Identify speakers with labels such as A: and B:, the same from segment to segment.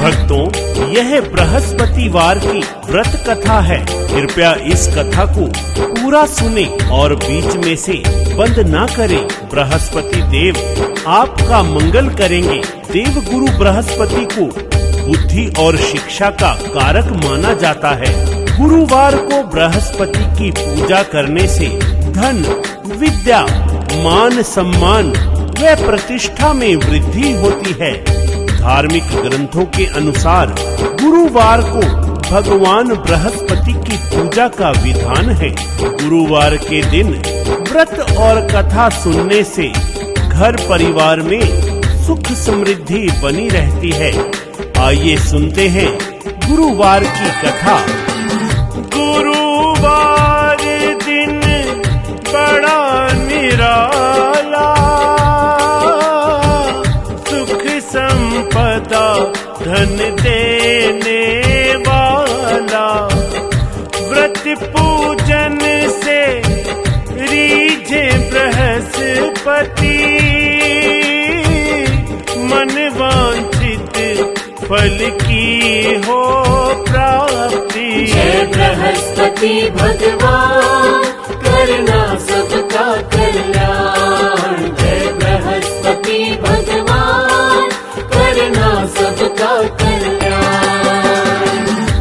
A: भक्तों, यह बृहस्पतिवार की व्रत कथा है। कृपया इस कथा को पूरा सुने और बीच में से बंद ना करें। बृहस्पति देव आपका मंगल करेंगे। देव गुरु बृहस्पति को बुद्धि और शिक्षा का कारक माना जाता है। गुरुवार को बृहस्पति की पूजा करने से धन, विद्या, मान सम्मान व प्रतिष्ठा में वृद्धि होती है। धार्मिक ग्रंथों के अनुसार गुरुवार को भगवान बृहस्पति की पूजा का विधान है। गुरुवार के दिन व्रत और कथा सुनने से घर परिवार में सुख समृद्धि बनी रहती है। आइए सुनते हैं गुरुवार की कथा। गुरुवार दिन बड़ा निराला, सुख संपदा धन देने वाला। व्रत पूजन से रीझे बृहस्पति, मन वांछित फल की हो प्राप्ति।
B: जय बृहस्पति भगवान, करना सबका कल्याण। जय बृहस्पति भगवान, करना सबका कल्याण।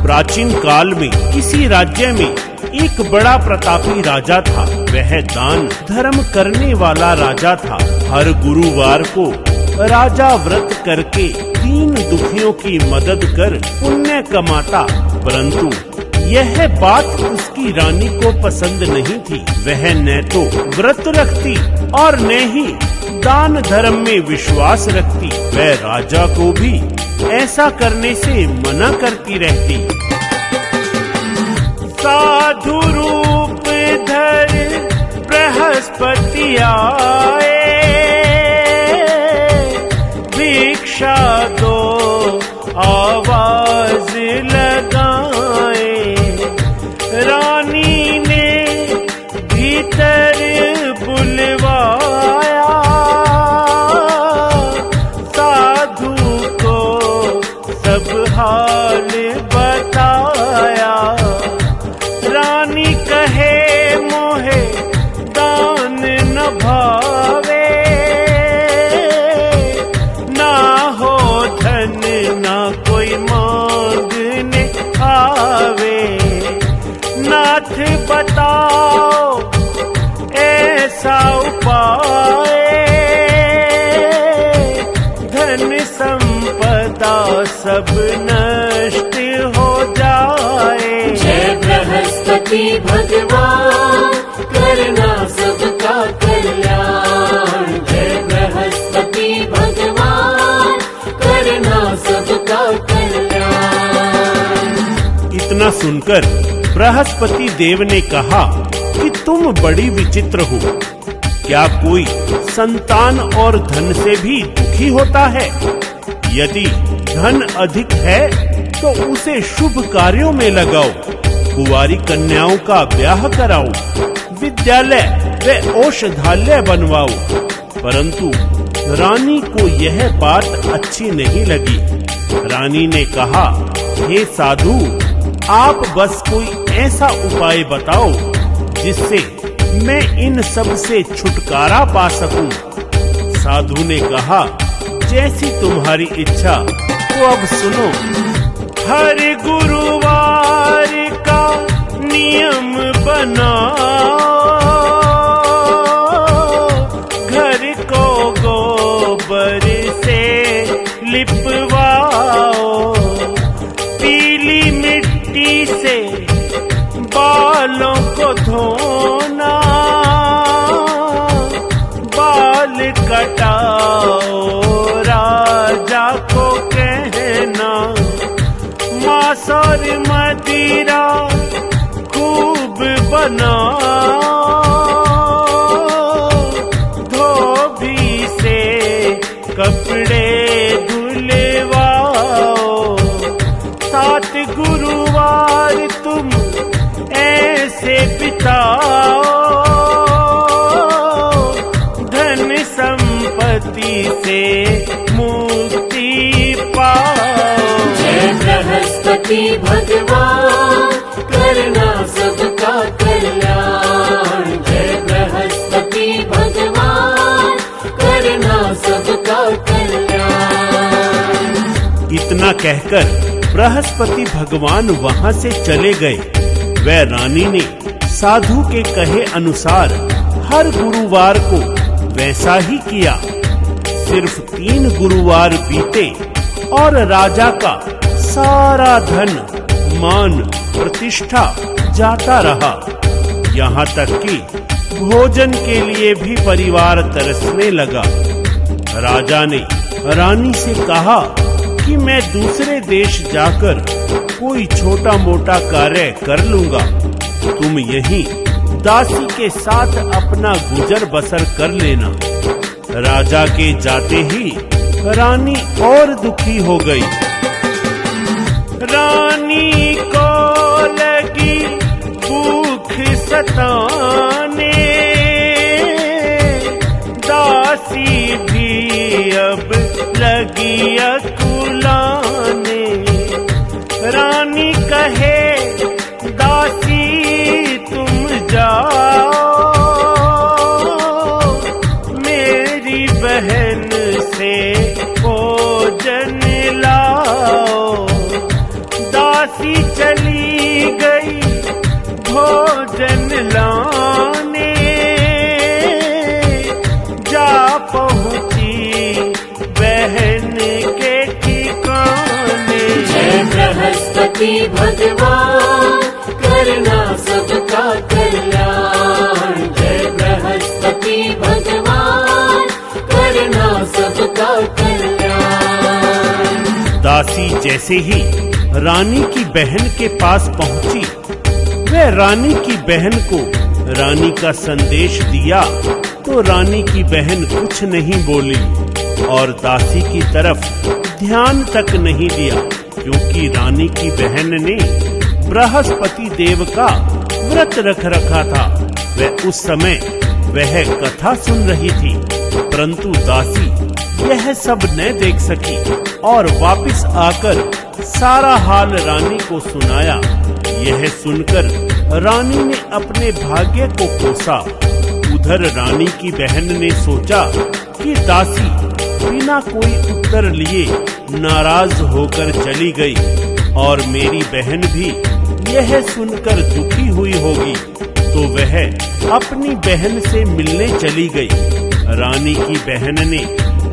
A: प्राचीन काल में किसी राज्य में एक बड़ा प्रतापी राजा था। वह दान धर्म करने वाला राजा था। हर गुरुवार को राजा व्रत करके दीन दुखियों की मदद कर पुण्य कमाता, परंतु यह बात उसकी रानी को पसंद नहीं थी। वह न तो व्रत रखती और न ही दान धर्म में विश्वास रखती। वह राजा को भी ऐसा करने से मना करती रहती। साधु रूप धर बृहस्पति आए, भिक्षा दो आवाज लगाए। रानी ने भीतर बुलवाया, साधु को सब हाल बताया। रानी कहे मोहे दान न भावे, ना हो धन ना कोई मांगने आवे। नाथ बताओ ऐसा उपाय, धन संपदा सब नष्ट हो जाए।
B: जय बृहस्पति भगवान, करना सबका कल्याण। जय बृहस्पति भगवान, करना सबका कल्याण।
A: इतना सुनकर बृहस्पति देव ने कहा कि तुम बड़ी विचित्र हो। क्या कोई संतान और धन से भी दुखी होता है? यदि धन अधिक है तो उसे शुभ कार्यों में लगाओ, कुंवारी कन्याओं का ब्याह कराओ, विद्यालय व औषधालय बनवाओ। परंतु रानी को यह बात अच्छी नहीं लगी। रानी ने कहा, हे साधु, आप बस कोई ऐसा उपाय बताओ जिससे मैं इन सब से छुटकारा पा सकूं। साधु ने कहा, जैसी तुम्हारी इच्छा। तो अब सुनो। हर गुरुवार का नियम बनाओ, घर को गोबर से लिपवाओ। पीली मिट्टी से बालों को धोना, बाल कटाओ राजा को कहना। मांस और मदिरा खूब बनाओ, धोबी से कपड़े धुलवाओ। 7 गुरुवार तुम ऐसे बिताओ, धन संपत्ति से मुक्ति पाओ।
B: बृहस्पति भगवान करना सबका कल्याण। जय बृहस्पति भगवान करना सबका कल्याण।
A: इतना कहकर बृहस्पति भगवान वहां से चले गए। वह रानी ने साधु के कहे अनुसार हर गुरुवार को वैसा ही किया। सिर्फ 3 गुरुवार बीते और राजा का सारा धन, मान, प्रतिष्ठा जाता रहा। यहाँ तक कि भोजन के लिए भी परिवार तरसने लगा। राजा ने रानी से कहा कि मैं दूसरे देश जाकर कोई छोटा मोटा कार्य कर लूंगा, तुम यहीं दासी के साथ अपना गुजर बसर कर लेना। राजा के जाते ही रानी और दुखी हो गई। रानी को लगी भूख सताने, दासी भी अब लगी अकुलाने। रानी कहे दासी तुम जाओ, मेरी बहन से भोजन लाओ। दासी चली गई भोजन लाने, जा पहुंची बहन के ठिकाने।
B: जय बृहस्पति भगवान करना सबका कल्याण। जय बृहस्पति भगवान करना सबका कल्याण।
A: दासी जैसे ही रानी की बहन के पास पहुंची, वह रानी की बहन को रानी का संदेश दिया तो रानी की बहन कुछ नहीं बोली और दासी की तरफ ध्यान तक नहीं दिया, क्योंकि रानी की बहन ने बृहस्पति देव का व्रत रख रखा था। वह उस समय वह कथा सुन रही थी, परंतु दासी यह सब न देख सकी और वापस आकर सारा हाल रानी को सुनाया। यह सुनकर रानी ने अपने भाग्य को कोसा। उधर रानी की बहन ने सोचा कि दासी बिना कोई उत्तर लिए नाराज होकर चली गई और मेरी बहन भी यह सुनकर दुखी हुई होगी, तो वह अपनी बहन से मिलने चली गई। रानी की बहन ने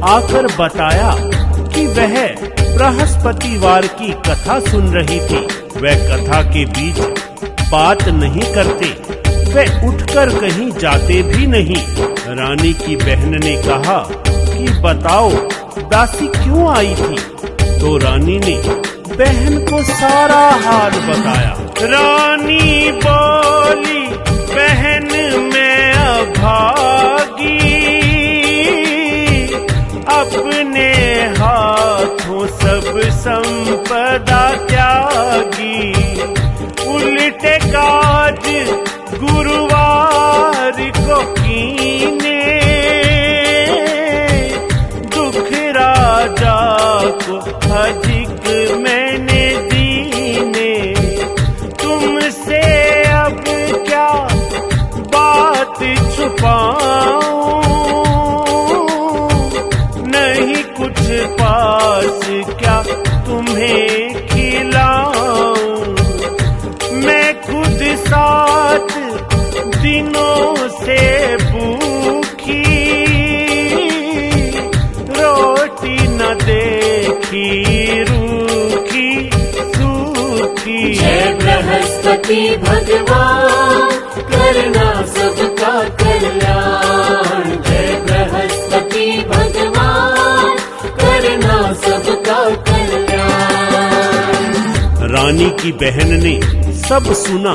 A: आकर बताया कि वह बृहस्पतिवार की कथा सुन रही थी। वह कथा के बीच बात नहीं करते, वह उठकर कहीं जाते भी नहीं। रानी की बहन ने कहा कि बताओ दासी क्यों आई थी, तो रानी ने बहन को सारा हाल बताया। रानी बोली, बहन मैं अभागी, अपने हाथों सब संपदा त्यागी। उल्टे काज गुरुवार को कीने, दुख राजा को अधिक मैंने दीने। तुमसे अब क्या बात छुपाऊं, नहीं कुछ पास क्या तुम्हें खिलाऊं। मैं खुद 7 दिनों से भूखी, रोटी न देखी, रूखी सूखी।
B: जय बृहस्पति भगवान करना सबका कल्याण। जय बृहस्पति भगवान करना सबका कल्याण।
A: रानी की बहन ने सब सुना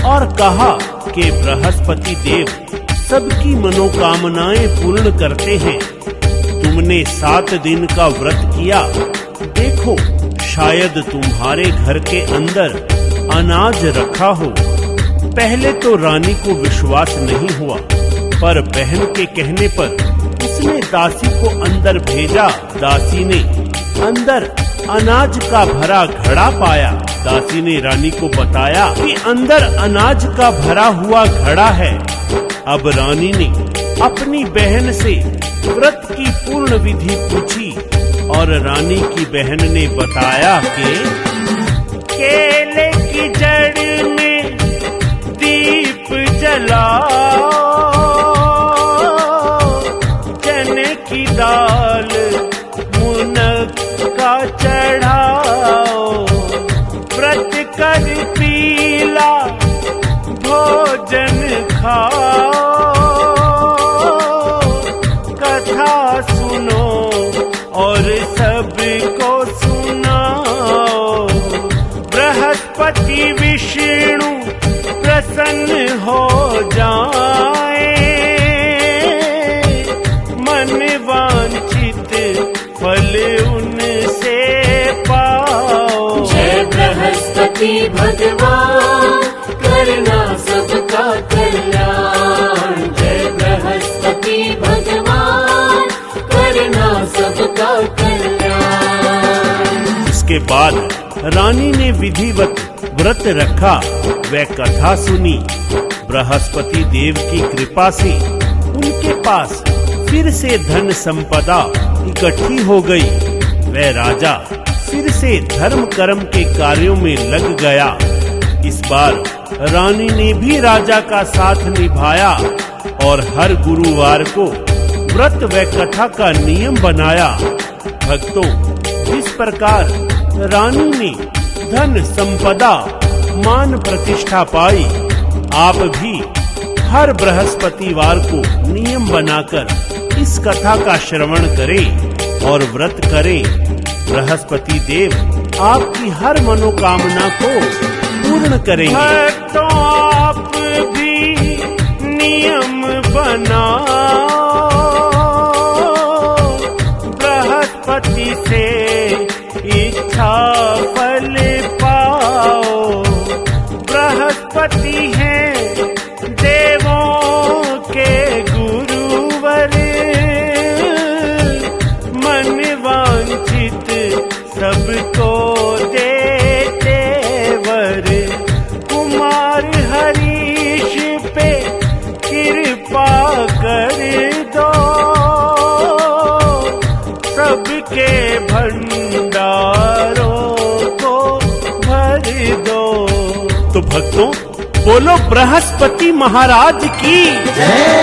A: और कहा कि बृहस्पति देव सबकी मनोकामनाएं पूर्ण करते हैं। तुमने 7 दिन का व्रत किया, देखो शायद तुम्हारे घर के अंदर अनाज रखा हो। पहले तो रानी को विश्वास नहीं हुआ, पर बहन के कहने पर उसने दासी को अंदर भेजा। दासी ने अंदर अनाज का भरा घड़ा पाया। दासी ने रानी को बताया कि अंदर अनाज का भरा हुआ घड़ा है। अब रानी ने अपनी बहन से व्रत की पूर्ण विधि पूछी और रानी की बहन ने बताया कि केले की जड़ में दीप जलाओ, चने की दाल मुनक्का चढ़ाओ, व्रत कर पीला भोजन खाओ, कथा सुनो और सबको सुनाओ, बृहस्पति विष्णु प्रसन्न हो जाए, मन वांछित फल उनसे पाओ।
B: जय बृहस्पति भगवान करना सबका कल्याण, जय बृहस्पति भगवान करना सबका कल्याण।
A: इसके बाद रानी ने विधिवत व्रत रखा व कथा सुनी। बृहस्पति देव की कृपा से उनके पास फिर से धन संपदा इकट्ठी हो गई। वह राजा फिर से धर्म कर्म के कार्यों में लग गया। इस बार रानी ने भी राजा का साथ निभाया और हर गुरुवार को व्रत व कथा का नियम बनाया। भक्तों, इस प्रकार रानी ने धन संपदा मान प्रतिष्ठा पाई। आप भी हर बृहस्पतिवार को नियम बनाकर इस कथा का श्रवण करें और व्रत करें। बृहस्पति देव आपकी हर मनोकामना को पूर्ण करेंगे। तो आप भी नियम बनाओ, बृहस्पति से इच्छा फल पाओ। बृहस्पति हैं देवों के गुरुवर, मन वांछित सबको देते वर। कुमार हरीश पे कृपा कर दो, सबके भंडारों को भर दो। तो भक्तों, बोलो बृहस्पति महाराज की जय।